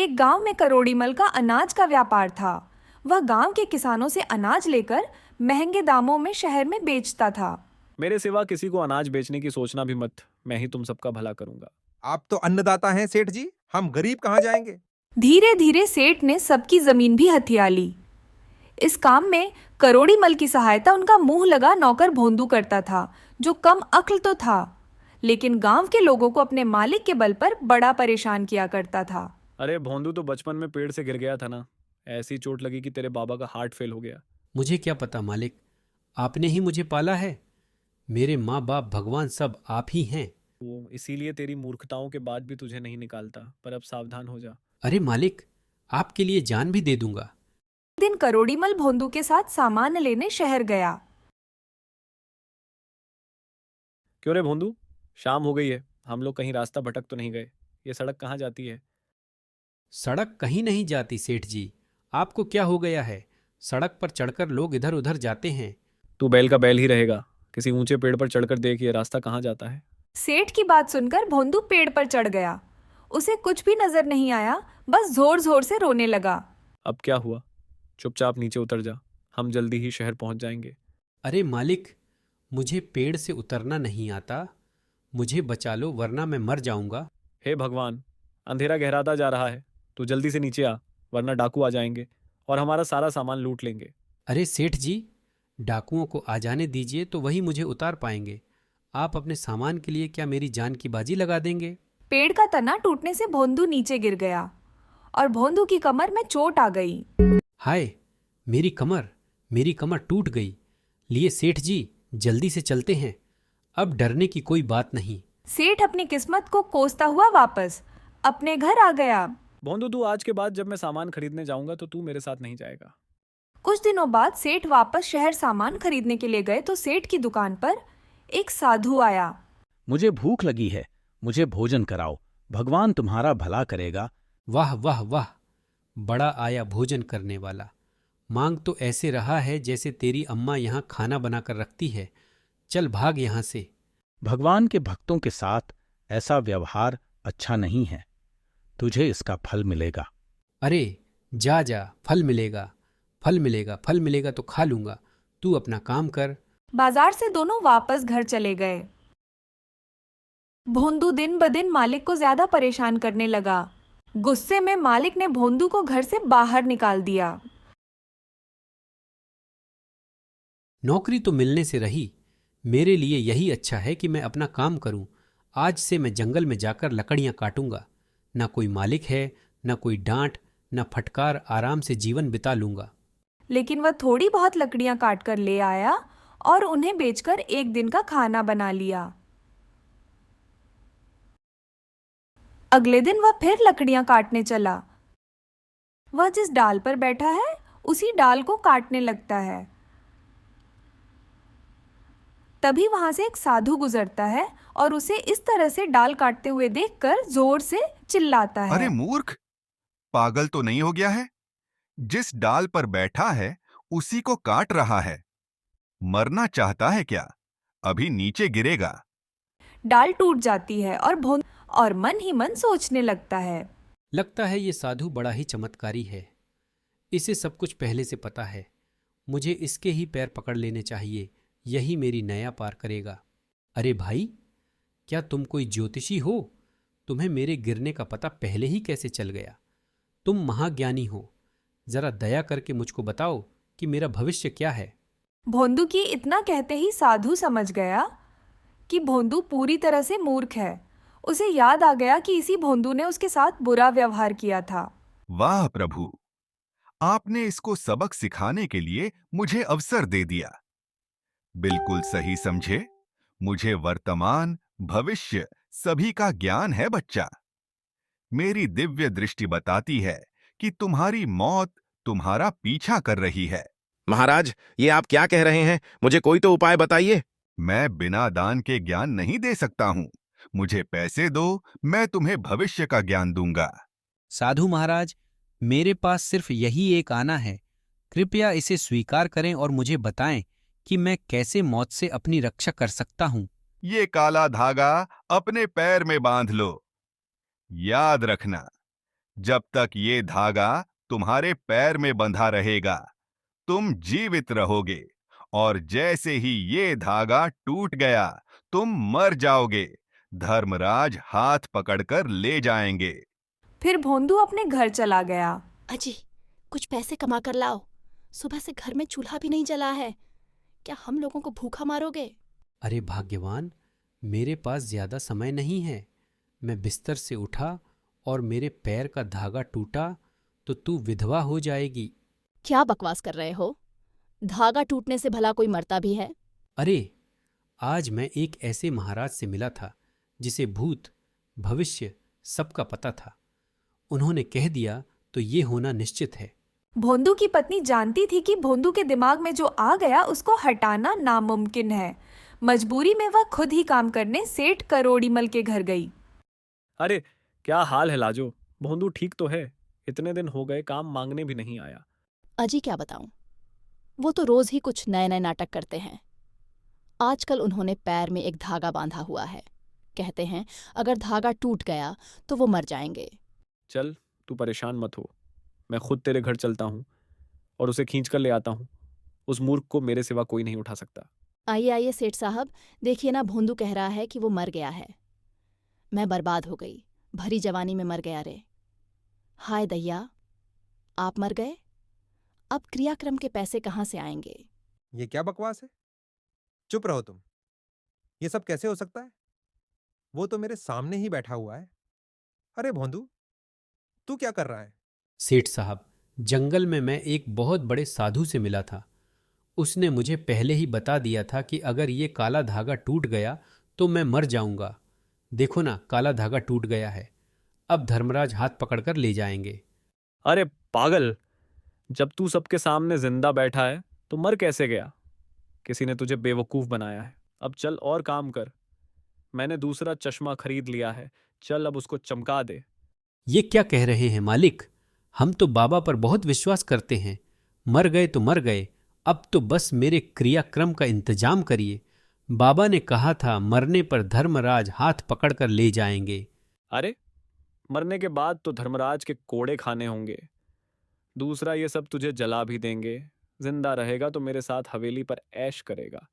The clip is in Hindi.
एक गांव में करोड़ीमल का अनाज का व्यापार था। वह गांव के किसानों से अनाज लेकर महंगे दामों में शहर में बेचता था। मेरे सिवा किसी को अनाज बेचने की सोचना भी मत, मैं ही तुम सबका भला करूंगा। आप तो अन्नदाता हैं सेठ जी, हम गरीब कहाँ जाएंगे। धीरे धीरे सेठ ने सबकी जमीन भी हथिया ली। इस काम में करोड़ीमल की सहायता उनका मुंह लगा नौकर भोंदू करता था, जो कम अक्ल तो था, लेकिन गांव के लोगों को अपने मालिक के बल पर बड़ा परेशान किया करता था। अरे भोंदू तो बचपन में पेड़ से गिर गया था ना, ऐसी चोट लगी कि तेरे बाबा का हार्ट फेल हो गया। मुझे क्या पता मालिक, आपने ही मुझे पाला है। मेरे माँ बाप भगवान सब आप ही हैं। वो इसीलिए तेरी मूर्खताओं के बाद भी तुझे नहीं निकालता, पर अब सावधान हो जा। अरे मालिक, आपके लिए जान भी दे दूंगा। एक दिन करोड़ीमल भोंदू के साथ सामान लेने शहर गया। क्यों रे भोंदू, शाम हो गई है, हम लोग कहीं रास्ता भटक तो नहीं गए? ये सड़क कहाँ जाती है? सड़क कहीं नहीं जाती सेठ जी, आपको क्या हो गया है? सड़क पर चढ़कर लोग इधर उधर जाते हैं। तू बैल का बैल ही रहेगा, किसी ऊंचे पेड़ पर चढ़कर देख ये रास्ता कहाँ जाता है। सेठ की बात सुनकर भोंदू पेड़ पर चढ़ गया। उसे कुछ भी नजर नहीं आया, बस जोर जोर से रोने लगा। अब क्या हुआ? चुपचाप नीचे उतर जा, हम जल्दी ही शहर पहुंच जाएंगे। अरे मालिक, मुझे पेड़ से उतरना नहीं आता, मुझे बचा लो वरना मैं मर जाऊंगा। हे भगवान, अंधेरा गहराता जा रहा है, तू जल्दी से नीचे आ, वरना डाकू आ जाएंगे और हमारा सारा सामान लूट लेंगे। अरे सेठ जी, डाकुओं को आ जाने दीजिए तो वही मुझे उतार पाएंगे। आप अपने सामान के लिए क्या मेरी जान की बाजी लगा देंगे? पेड़ का तना टूटने से भोंदू नीचे गिर गया और भोंदू की कमर में चोट आ गई। हाय, मेरी कमर टूट गई। लिए सेठ जी, जल्दी से चलते हैं, अब डरने की कोई बात नहीं। सेठ अपनी किस्मत को कोसता हुआ वापस अपने घर आ गया। भोंदू, तू आज के बाद जब मैं सामान खरीदने जाऊंगा तो तू मेरे साथ नहीं जाएगा। कुछ दिनों बाद सेठ वापस शहर सामान खरीदने के लिए गए तो सेठ की दुकान पर एक साधु आया। मुझे भूख लगी है, मुझे भोजन कराओ, भगवान तुम्हारा भला करेगा। वाह वाह वाह, बड़ा आया भोजन करने वाला। मांग तो ऐसे रहा है जैसे तेरी अम्मा यहाँ खाना बनाकर रखती है। चल भाग यहाँ से। भगवान के भक्तों के साथ ऐसा व्यवहार अच्छा नहीं है, तुझे इसका फल मिलेगा। अरे जा जा, फल मिलेगा, फल मिलेगा, फल मिलेगा तो खा लूंगा, तू अपना काम कर। बाजार से दोनों वापस घर चले गए। भोंदू दिन ब दिन मालिक को ज्यादा परेशान करने लगा। गुस्से में मालिक ने भोंदू को घर से बाहर निकाल दिया। नौकरी तो मिलने से रही, मेरे लिए यही अच्छा है कि मैं अपना काम करूं। आज से मैं जंगल में जाकर लकड़ियां काटूंगा। ना कोई मालिक है, ना कोई डांट, ना फटकार, आराम से जीवन बिता लूंगा। लेकिन वह थोड़ी बहुत लकड़ियां काट कर ले आया और उन्हें बेचकर एक दिन का खाना बना लिया। अगले दिन वह फिर लकड़ियां काटने चला। वह जिस डाल पर बैठा है उसी डाल को काटने लगता है। तभी वहां से एक साधु गुजरता है और उसे इस तरह से डाल काटते हुए देखकर जोर से चिल्लाता है। अरे मूर्ख, पागल तो नहीं हो गया है? जिस डाल पर बैठा है उसी को काट रहा है। मरना चाहता है क्या? अभी नीचे गिरेगा। डाल टूट जाती है और मन ही मन सोचने लगता है। लगता है ये साधु बड़ा ही चमत्कारी है, इसे सब कुछ पहले से पता है। मुझे इसके ही पैर पकड़ लेने चाहिए, यही मेरी नया पार करेगा। अरे भाई, क्या तुम कोई ज्योतिषी हो? तुम्हें मेरे गिरने का पता पहले ही कैसे चल गया? तुम महाज्ञानी हो, जरा दया करके मुझको बताओ कि मेरा भविष्य क्या है। भोंदू की इतना कहते ही साधु समझ गया कि भोंदू पूरी तरह से मूर्ख है। उसे याद आ गया कि इसी भोंदू ने उसके साथ बुरा व्यवहार किया था। वाह प्रभु, आपने इसको सबक सिखाने के लिए मुझे अवसर दे दिया। बिल्कुल सही समझे, मुझे वर्तमान भविष्य सभी का ज्ञान है बच्चा। मेरी दिव्य दृष्टि बताती है कि तुम्हारी मौत तुम्हारा पीछा कर रही है। महाराज, ये आप क्या कह रहे हैं? मुझे कोई तो उपाय बताइए। मैं बिना दान के ज्ञान नहीं दे सकता हूँ। मुझे पैसे दो, मैं तुम्हें भविष्य का ज्ञान दूंगा। साधु महाराज, मेरे पास सिर्फ यही एक आना है, कृपया इसे स्वीकार करें और मुझे बताएं कि मैं कैसे मौत से अपनी रक्षा कर सकता हूं। ये काला धागा अपने पैर में बांध लो। याद रखना, जब तक ये धागा तुम्हारे पैर में बंधा रहेगा तुम जीवित रहोगे, और जैसे ही ये धागा टूट गया तुम मर जाओगे। धर्मराज हाथ पकड़कर ले जाएंगे। फिर भोंदू अपने घर चला गया। अजी, कुछ पैसे कमा कर लाओ। सुबह से घर में चूल्हा भी नहीं जला है। क्या हम लोगों को भूखा मारोगे? अरे भाग्यवान, मेरे पास ज्यादा समय नहीं है। मैं बिस्तर से उठा और मेरे पैर का धागा टूटा तो तू विधवा हो जाएगी। क्या बकवास कर रहे हो? धागा टूटने से भला कोई मरता भी है? अरे, आज मैं एक ऐसे महाराज से मिला था जिसे भूत भविष्य सबका पता था। उन्होंने कह दिया तो ये होना निश्चित है। भोंदू की पत्नी जानती थी कि भोंदू के दिमाग में जो आ गया उसको हटाना नामुमकिन है। मजबूरी में वह खुद ही काम करने सेठ करोड़ीमल के घर गई। अरे क्या हाल है लाजो? भोंदू ठीक तो है? इतने दिन हो गए काम मांगने भी नहीं आया। अजी क्या बताऊं, वो तो रोज ही कुछ नए नए नाटक करते हैं। आजकल उन्होंने पैर में एक धागा बांधा हुआ है। कहते हैं अगर धागा टूट गया तो वो मर जाएंगे। चल तू परेशान मत हो, मैं खुद तेरे घर चलता हूँ और उसे खींच कर ले आता हूँ। उस मूर्ख को मेरे सिवा कोई नहीं उठा सकता। आइए आइए सेठ साहब, देखिए ना, भोंदू कह रहा है कि वो मर गया है। मैं बर्बाद हो गई, भरी जवानी में मर गया रे। हाय दैया, आप मर गए, अब क्रियाक्रम के पैसे कहाँ से आएंगे? ये क्या बकवास है? चुप रहो तुम। ये सब कैसे हो सकता है? वो तो मेरे सामने ही बैठा हुआ है। अरे भोंदू, तू क्या कर रहा है? सेठ साहब, जंगल में मैं एक बहुत बड़े साधु से मिला था। उसने मुझे पहले ही बता दिया था कि अगर ये काला धागा टूट गया तो मैं मर जाऊंगा। देखो ना, काला धागा टूट गया है। अब धर्मराज हाथ पकड़कर ले जाएंगे। अरे पागल, जब तू सबके सामने जिंदा बैठा है तो मर कैसे गया? किसी ने तुझे बेवकूफ बनाया है। अब चल और काम कर। मैंने दूसरा चश्मा खरीद लिया है, चल अब उसको चमका दे। ये क्या कह रहे हैं मालिक? हम तो बाबा पर बहुत विश्वास करते हैं। मर गए तो मर गए, अब तो बस मेरे क्रियाक्रम का इंतजाम करिए। बाबा ने कहा था मरने पर धर्मराज हाथ पकड़कर ले जाएंगे। अरे मरने के बाद तो धर्मराज के कोड़े खाने होंगे। दूसरा ये सब तुझे जला भी देंगे। जिंदा रहेगा तो मेरे साथ हवेली पर ऐश करेगा।